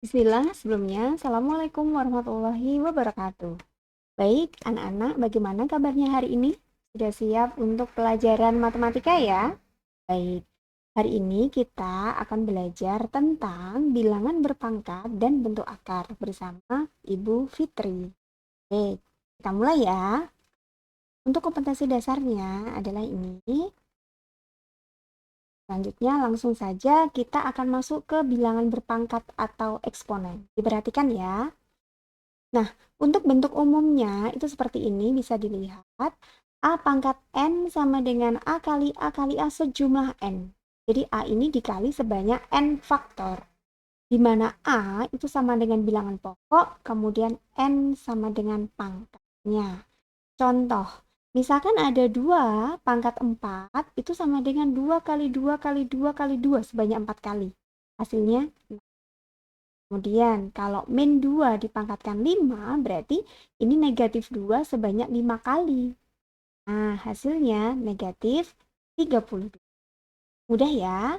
Bismillah, sebelumnya, Assalamualaikum warahmatullahi wabarakatuh. Baik, anak-anak, bagaimana kabarnya hari ini? Sudah siap untuk pelajaran matematika ya? Baik, hari ini kita akan belajar tentang bilangan berpangkat dan bentuk akar bersama Ibu Fitri. Oke, kita mulai ya. Untuk kompetensi dasarnya adalah ini. Selanjutnya langsung saja kita akan masuk ke bilangan berpangkat atau eksponen. Diperhatikan ya. Nah, untuk bentuk umumnya itu seperti ini bisa dilihat. A pangkat N sama dengan A kali A sejumlah N. Jadi A ini dikali sebanyak N faktor. Di mana A itu sama dengan bilangan pokok, kemudian N sama dengan pangkatnya. Contoh, misalkan ada 2 pangkat 4 itu sama dengan 2 kali 2 kali 2 kali 2 sebanyak 4 kali. Hasilnya kemudian kalau min 2 dipangkatkan 5 berarti ini negatif 2 sebanyak 5 kali. Nah, hasilnya negatif 32. Mudah ya?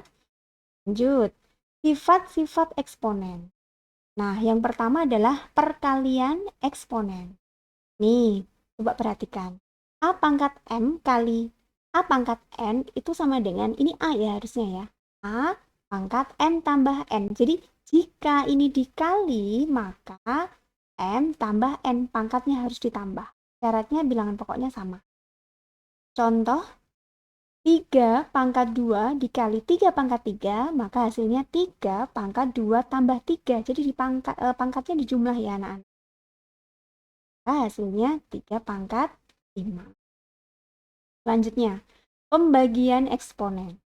Lanjut. Sifat-sifat eksponen. Nah, yang pertama adalah perkalian eksponen. Nih, coba perhatikan. A pangkat M kali A pangkat N itu sama dengan, ini A ya harusnya ya. A pangkat N tambah N. Jadi, jika ini dikali, maka M tambah N, pangkatnya harus ditambah. Syaratnya bilangan pokoknya sama. Contoh, 3 pangkat 2 dikali 3 pangkat 3, maka hasilnya 3 pangkat 2 tambah 3. Jadi pangkatnya dijumlah ya anak-anak. Hasilnya 3 pangkat 5. Selanjutnya, pembagian eksponen.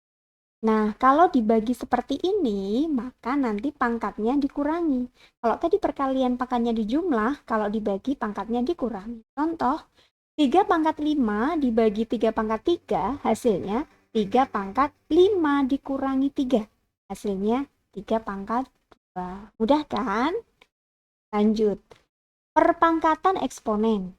Nah, kalau dibagi seperti ini, maka nanti pangkatnya dikurangi. Kalau tadi perkalian pangkatnya dijumlah, kalau dibagi pangkatnya dikurangi. Contoh, 3 pangkat 5 dibagi 3 pangkat 3, hasilnya 3 pangkat 5 dikurangi 3. Hasilnya 3 pangkat 2. Mudah kan? Lanjut. Perpangkatan eksponen.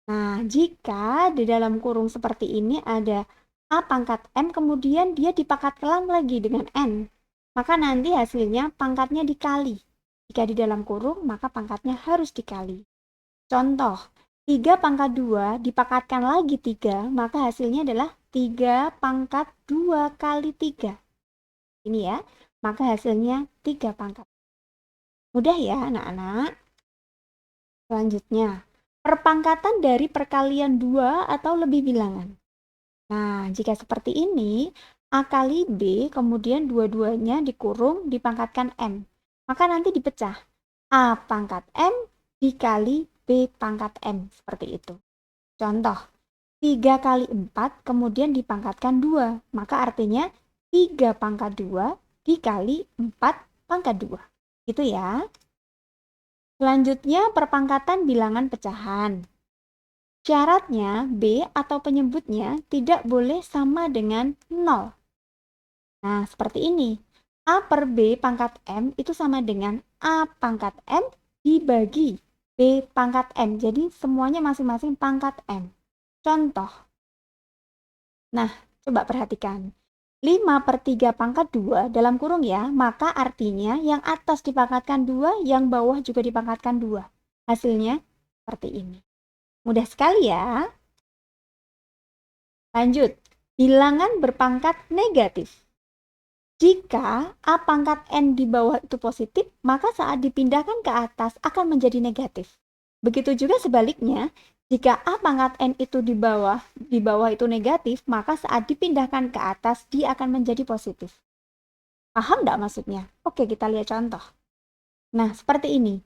Nah, jika di dalam kurung seperti ini ada A pangkat M, kemudian dia dipangkatkan lagi dengan N, maka nanti hasilnya pangkatnya dikali. Jika di dalam kurung, maka pangkatnya harus dikali. Contoh, 3 pangkat 2 dipangkatkan lagi 3, maka hasilnya adalah 3 pangkat 2 kali 3. Ini ya, maka hasilnya 3 pangkat. Mudah ya anak-anak? Selanjutnya, perpangkatan dari perkalian 2 atau lebih bilangan. Nah, jika seperti ini, A kali B, kemudian dua-duanya dikurung, dipangkatkan M. Maka nanti dipecah. A pangkat M dikali B pangkat M. Seperti itu. Contoh, 3 kali 4, kemudian dipangkatkan 2. Maka artinya 3 pangkat 2 dikali 4 pangkat 2. Gitu ya. Selanjutnya, perpangkatan bilangan pecahan. Syaratnya B atau penyebutnya tidak boleh sama dengan 0. Nah, seperti ini. A per B pangkat M itu sama dengan A pangkat M dibagi B pangkat M. Jadi, semuanya masing-masing pangkat M. Contoh. Nah, coba perhatikan. 5 per 3 pangkat 2 dalam kurung ya, maka artinya yang atas dipangkatkan 2, yang bawah juga dipangkatkan 2. Hasilnya seperti ini. Mudah sekali ya. Lanjut, bilangan berpangkat negatif. Jika A pangkat N di bawah itu positif, maka saat dipindahkan ke atas akan menjadi negatif. Begitu juga sebaliknya, jika A pangkat N itu di bawah itu negatif, maka saat dipindahkan ke atas dia akan menjadi positif. Paham nggak maksudnya? Oke, kita lihat contoh. Nah, seperti ini.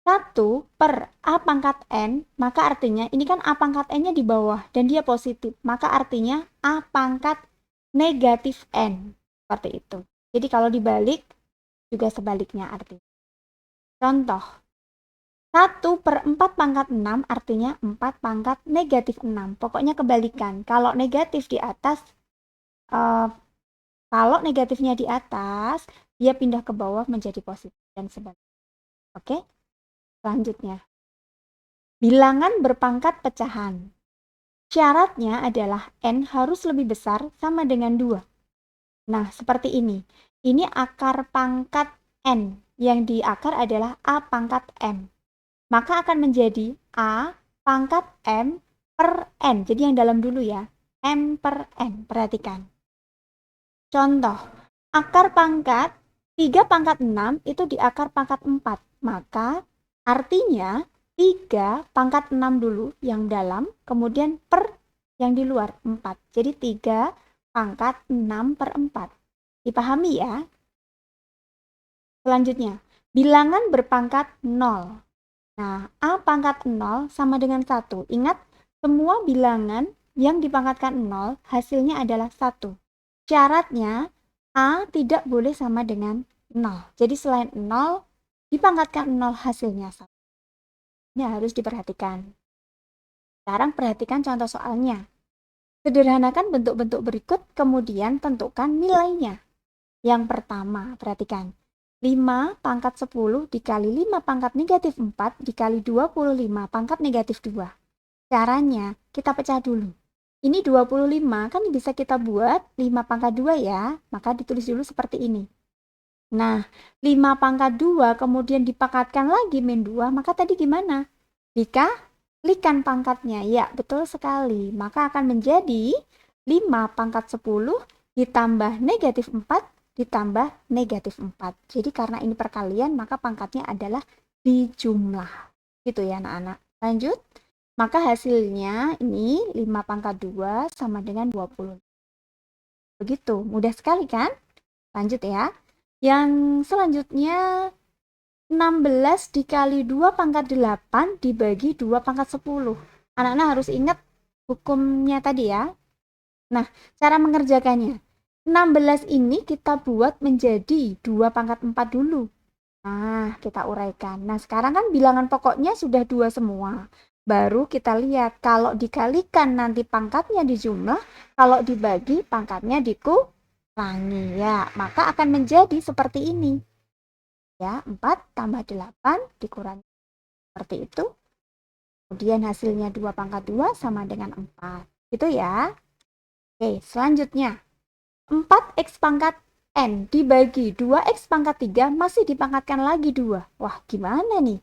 1 per A pangkat N, maka artinya ini kan A pangkat N-nya di bawah dan dia positif. Maka artinya A pangkat negatif N. Seperti itu. Jadi kalau dibalik, juga sebaliknya artinya. Contoh, 1 per 4 pangkat 6 artinya 4 pangkat negatif 6. Pokoknya kebalikan. Kalau negatif di atas, kalau negatifnya di atas, dia pindah ke bawah menjadi positif dan sebaliknya. Oke? Selanjutnya, bilangan berpangkat pecahan. Syaratnya adalah N harus lebih besar sama dengan 2. Nah, seperti ini. Ini akar pangkat N. yang di akar adalah A pangkat M. Maka akan menjadi A pangkat M per N. Jadi yang dalam dulu ya, M per N. Perhatikan. Contoh, akar pangkat 3 pangkat 6 itu di akar pangkat 4. Maka artinya 3 pangkat 6 dulu yang dalam, kemudian per yang di luar 4. Jadi 3 pangkat 6 per 4. Dipahami ya? Selanjutnya, bilangan berpangkat 0. Nah, A pangkat 0 sama dengan 1. Ingat, semua bilangan yang dipangkatkan 0 hasilnya adalah 1. Syaratnya, A tidak boleh sama dengan 0. Jadi selain 0, dipangkatkan 0 hasilnya 1. Ini harus diperhatikan. Sekarang perhatikan contoh soalnya. Sederhanakan bentuk-bentuk berikut, kemudian tentukan nilainya. Yang pertama, perhatikan. 5 pangkat 10 dikali 5 pangkat negatif 4 dikali 25 pangkat negatif 2. Caranya, kita pecah dulu. Ini 25 kan bisa kita buat 5 pangkat 2 ya, maka ditulis dulu seperti ini. Nah, 5 pangkat 2 kemudian dipangkatkan lagi min 2, maka tadi gimana? Dikalikan pangkatnya, ya betul sekali. Maka akan menjadi 5 pangkat 10 ditambah negatif 4 ditambah negatif 4. Jadi karena ini perkalian, maka pangkatnya adalah dijumlah. Gitu ya anak-anak. Lanjut. Maka hasilnya ini 5 pangkat 2 sama dengan 20. Begitu, mudah sekali kan? Lanjut ya. Yang selanjutnya 16 dikali 2 pangkat 8 dibagi 2 pangkat 10. Anak-anak harus ingat hukumnya tadi ya. Nah, cara mengerjakannya. 16 ini kita buat menjadi 2 pangkat 4 dulu. Nah, kita uraikan. Nah, sekarang kan bilangan pokoknya sudah 2 semua. Baru kita lihat, kalau dikalikan nanti pangkatnya dijumlah, kalau dibagi pangkatnya dikurangi. Ya, maka akan menjadi seperti ini. Ya, 4 tambah 8 dikurangi. Seperti itu. Kemudian hasilnya 2 pangkat 2 sama dengan 4. Gitu ya. Oke, selanjutnya. 4x pangkat N dibagi 2x pangkat 3 masih dipangkatkan lagi 2. Wah, gimana nih?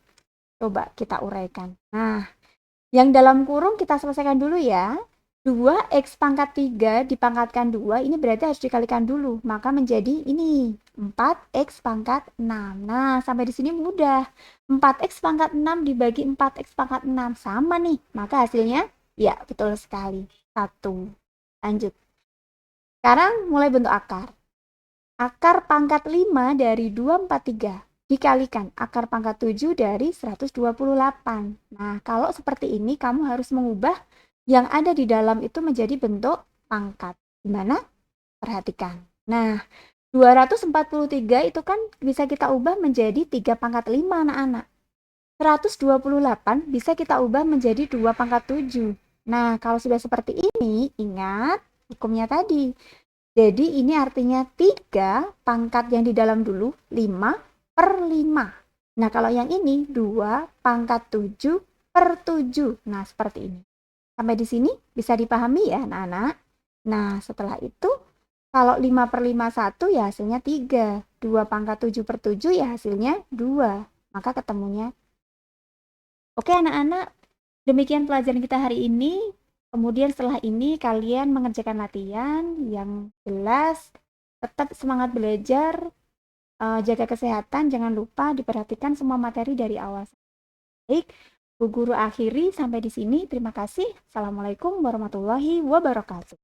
Coba kita uraikan. Nah, yang dalam kurung kita selesaikan dulu ya. 2x pangkat 3 dipangkatkan 2, ini berarti harus dikalikan dulu. Maka menjadi ini, 4x pangkat 6. Nah, sampai di sini mudah. 4x pangkat 6 dibagi 4x pangkat 6. Sama nih. Maka hasilnya, ya betul sekali. 1. Lanjut. Sekarang mulai bentuk akar. Akar pangkat 5 dari 243 dikalikan akar pangkat 7 dari 128. Nah, kalau seperti ini kamu harus mengubah yang ada di dalam itu menjadi bentuk pangkat. Gimana? Perhatikan. Nah, 243 itu kan bisa kita ubah menjadi 3 pangkat 5 anak-anak. 128 bisa kita ubah menjadi 2 pangkat 7. Nah, kalau sudah seperti ini, ingat hukumnya tadi. Jadi ini artinya 3 pangkat yang di dalam dulu 5 per 5. Nah kalau yang ini 2 pangkat 7 per 7. Nah seperti ini. Sampai di sini bisa dipahami ya anak-anak. Nah setelah itu kalau 5 per 5 1 ya hasilnya 3. 2 pangkat 7 per 7 ya hasilnya 2. Maka ketemunya. Oke anak-anak, demikian pelajaran kita hari ini. Kemudian setelah ini kalian mengerjakan latihan yang jelas, tetap semangat belajar, jaga kesehatan, jangan lupa diperhatikan semua materi dari awal. Baik, Bu Guru akhiri sampai di sini. Terima kasih. Assalamualaikum warahmatullahi wabarakatuh.